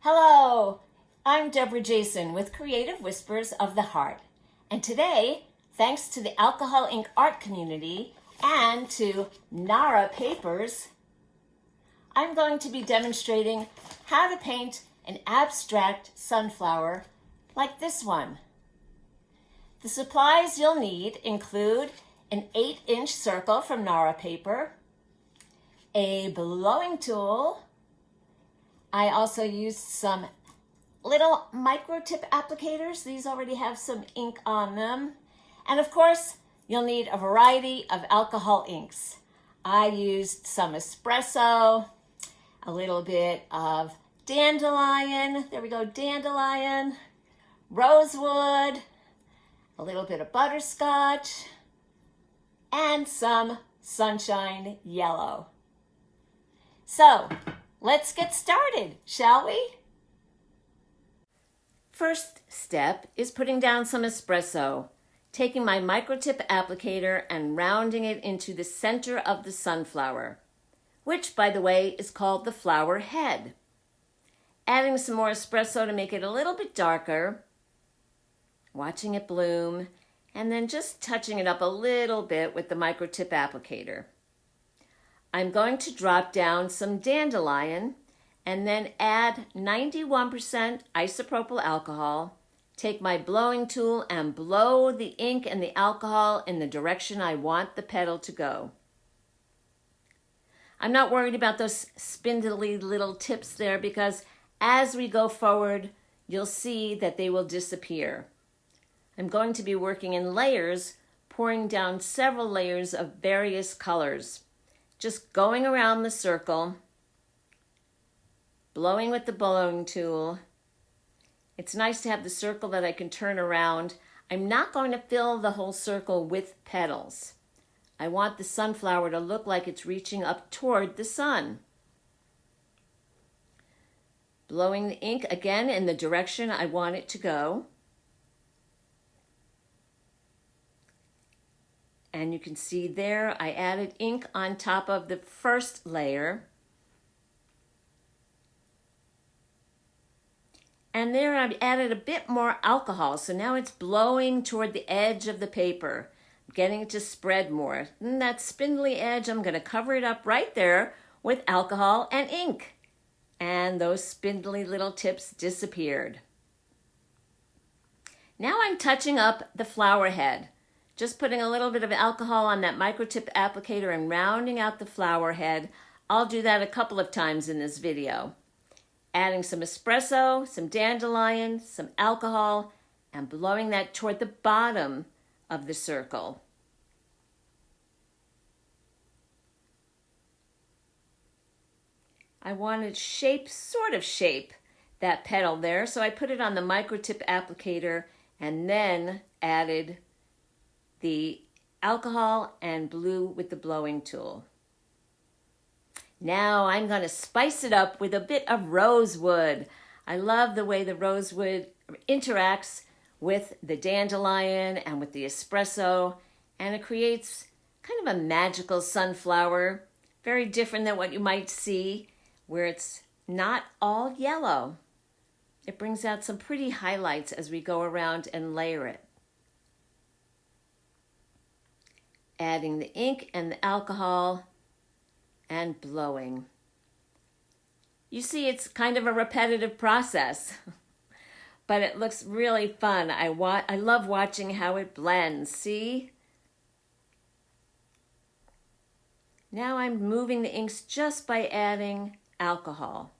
Hello, I'm Debra Jason with Creative Whispers of the Heart. And today, thanks to the Alcohol Ink art community and to NARA papers, I'm going to be demonstrating how to paint an abstract sunflower like this one. The supplies you'll need include an 8-inch circle from NARA paper, a blowing tool. I also used some little micro tip applicators. These already have some ink on them. And of course, you'll need a variety of alcohol inks. I used some espresso, a little bit of dandelion, there we go, dandelion, rosewood, a little bit of butterscotch, and some sunshine yellow. So, let's get started, shall we? First step is putting down some espresso, taking my microtip applicator and rounding it into the center of the sunflower, which, by the way, is called the flower head. Adding some more espresso to make it a little bit darker, watching it bloom, and then just touching it up a little bit with the microtip applicator. I'm going to drop down some dandelion and then add 91% isopropyl alcohol, take my blowing tool and blow the ink and the alcohol in the direction I want the petal to go. I'm not worried about those spindly little tips there because as we go forward, you'll see that they will disappear. I'm going to be working in layers, pouring down several layers of various colors. Just going around the circle, blowing with the blowing tool. It's nice to have the circle that I can turn around. I'm not going to fill the whole circle with petals. I want the sunflower to look like it's reaching up toward the sun. Blowing the ink again in the direction I want it to go. And you can see there, I added ink on top of the first layer. And there I've added a bit more alcohol. So now it's blowing toward the edge of the paper, getting it to spread more. And that spindly edge, I'm going to cover it up right there with alcohol and ink. And those spindly little tips disappeared. Now I'm touching up the flower head. Just putting a little bit of alcohol on that microtip applicator and rounding out the flower head. I'll do that a couple of times in this video. Adding some espresso, some dandelion, some alcohol, and blowing that toward the bottom of the circle. I wanted sort of shape that petal there, so I put it on the microtip applicator and then added the alcohol and blew with the blowing tool. Now I'm going to spice it up with a bit of rosewood. I love the way the rosewood interacts with the dandelion and with the espresso, and it creates kind of a magical sunflower, very different than what you might see where it's not all yellow. It brings out some pretty highlights as we go around and layer it. Adding the ink and the alcohol and blowing. You see, it's kind of a repetitive process, but it looks really fun. I love watching how it blends. See? Now I'm moving the inks just by adding alcohol.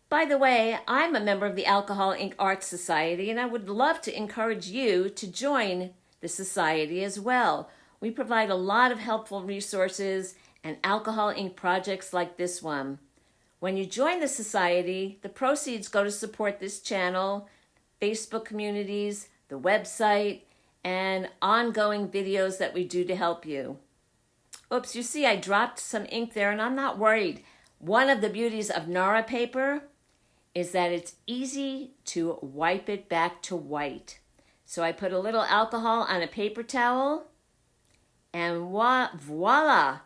By the way, I'm a member of the Alcohol Ink Art Society, and I would love to encourage you to join the society as well. We provide a lot of helpful resources and alcohol ink projects like this one. When you join the society, the proceeds go to support this channel, Facebook communities, the website, and ongoing videos that we do to help you. Oops, you see I dropped some ink there and I'm not worried. One of the beauties of NARA paper is that it's easy to wipe it back to white. So I put a little alcohol on a paper towel and voila,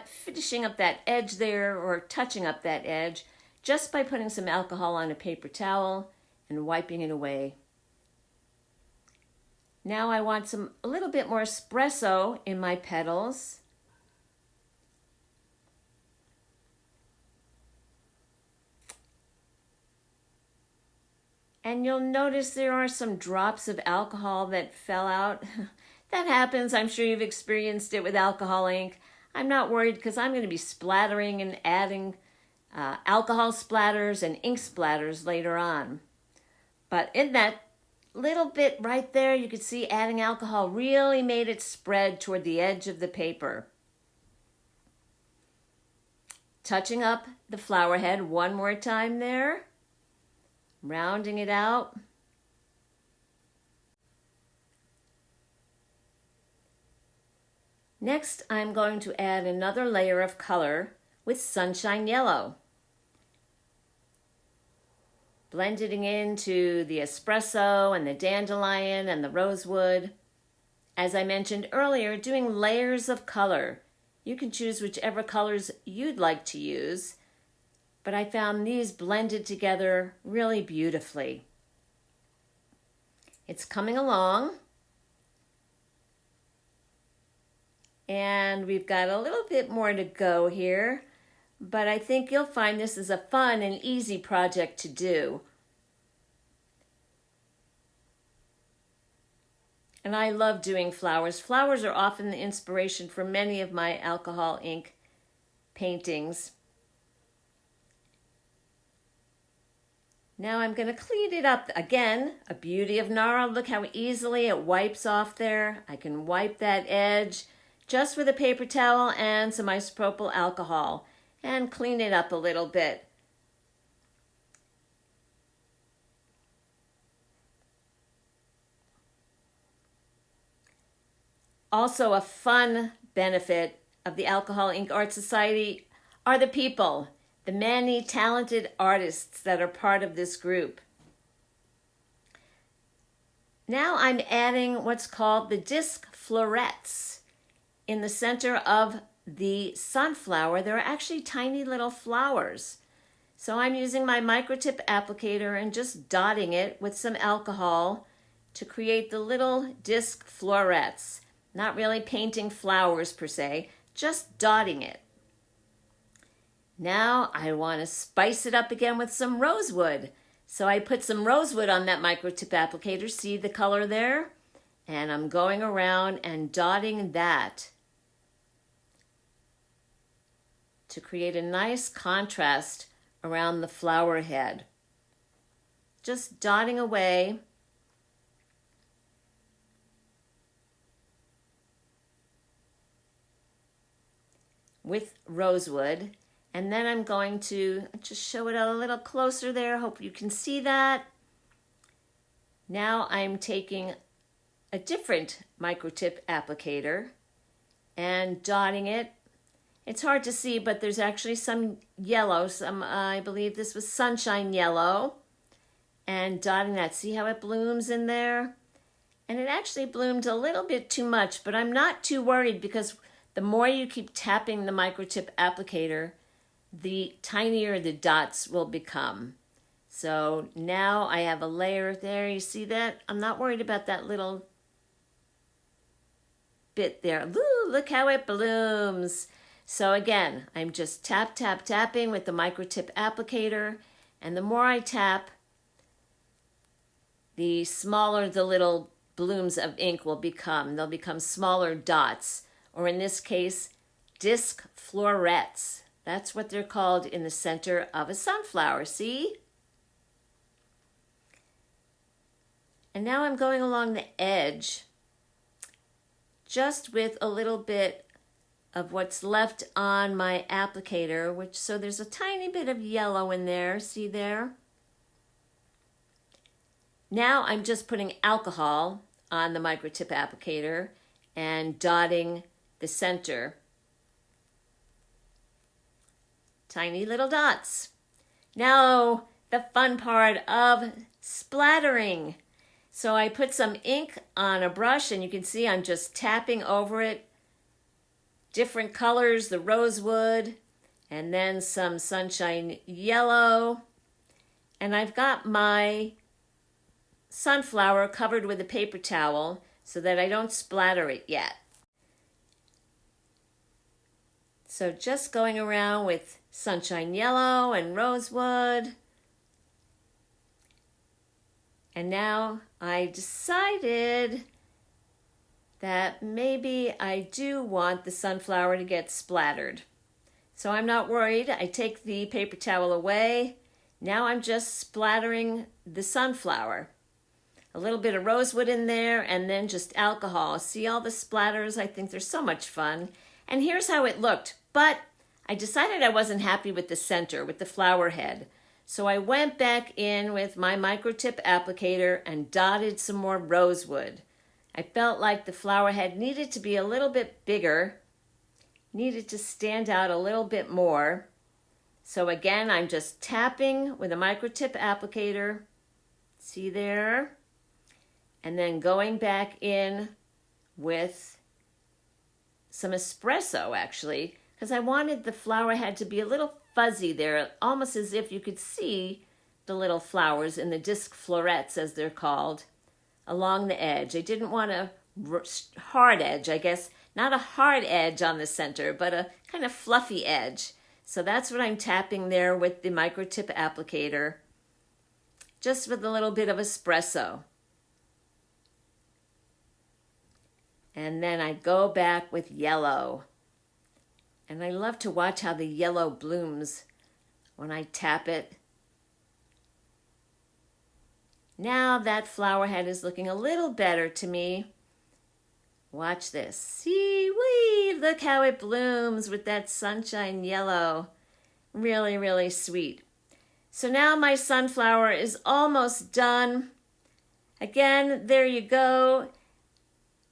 finishing up that edge there or touching up that edge just by putting some alcohol on a paper towel and wiping it away. Now I want a little bit more espresso in my petals. And you'll notice there are some drops of alcohol that fell out. That happens. I'm sure you've experienced it with alcohol ink. I'm not worried because I'm going to be splattering and adding alcohol splatters and ink splatters later on. But in that little bit right there, you could see adding alcohol really made it spread toward the edge of the paper. Touching up the flower head one more time there. Rounding it out. Next, I'm going to add another layer of color with sunshine yellow. Blending into the espresso and the dandelion and the rosewood. As I mentioned earlier, doing layers of color. You can choose whichever colors you'd like to use, but I found these blended together really beautifully. It's coming along. And we've got a little bit more to go here, but I think you'll find this is a fun and easy project to do. And I love doing flowers. Flowers are often the inspiration for many of my alcohol ink paintings. Now I'm going to clean it up again. A beauty of NARA. Look how easily it wipes off there. I can wipe that edge just with a paper towel and some isopropyl alcohol and clean it up a little bit. Also, a fun benefit of the Alcohol Ink Art Society are the people, the many talented artists that are part of this group. Now I'm adding what's called the disc florets. In the center of the sunflower, there are actually tiny little flowers. So I'm using my microtip applicator and just dotting it with some alcohol to create the little disc florets. Not really painting flowers per se, just dotting it. Now I want to spice it up again with some rosewood. So I put some rosewood on that microtip applicator. See the color there? And I'm going around and dotting that to create a nice contrast around the flower head. Just dotting away. With rosewood, and then I'm going to just show it a little closer there. Hope you can see that. Now I'm taking a different microtip applicator and dotting it. It's hard to see, but there's actually some yellow, I believe this was sunshine yellow, and dotting that. See how it blooms in there? And it actually bloomed a little bit too much, but I'm not too worried because the more you keep tapping the microtip applicator, the tinier the dots will become. So now I have a layer there. You see that? I'm not worried about that little bit there. Ooh, look how it blooms. So again, I'm just tapping with the microtip applicator. And the more I tap, the smaller the little blooms of ink will become. They'll become smaller dots. Or in this case, disc florets. That's what they're called in the center of a sunflower, see? And now I'm going along the edge, just with a little bit of what's left on my applicator, so there's a tiny bit of yellow in there, see there? Now I'm just putting alcohol on the microtip applicator and dotting the center. Tiny little dots. Now the fun part of splattering. So I put some ink on a brush and you can see I'm just tapping over it. Different colors, the rosewood and then some sunshine yellow. And I've got my sunflower covered with a paper towel so that I don't splatter it yet. So just going around with sunshine yellow and rosewood. And now I decided that maybe I do want the sunflower to get splattered. So I'm not worried. I take the paper towel away. Now I'm just splattering the sunflower. A little bit of rosewood in there and then just alcohol. See all the splatters? I think they're so much fun. And here's how it looked. But I decided I wasn't happy with the center, with the flower head. So I went back in with my microtip applicator and dotted some more rosewood. I felt like the flower head needed to be a little bit bigger, needed to stand out a little bit more. So again, I'm just tapping with a microtip applicator. See there? And then going back in with some espresso, actually, because I wanted the flower head to be a little fuzzy there, almost as if you could see the little flowers in the disc florets, as they're called, along the edge. I didn't want a hard edge, I guess, not a hard edge on the center, but a kind of fluffy edge. So that's what I'm tapping there with the microtip applicator, just with a little bit of espresso. And then I go back with yellow. And I love to watch how the yellow blooms when I tap it. Now that flower head is looking a little better to me. Watch this. See, wee, look how it blooms with that sunshine yellow. Really, really sweet. So now my sunflower is almost done. Again, there you go.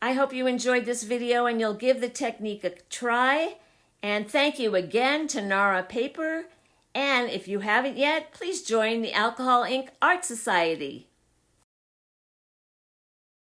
I hope you enjoyed this video and you'll give the technique a try. And thank you again to NARA Paper. And if you haven't yet, please join the Alcohol Ink. Art Society.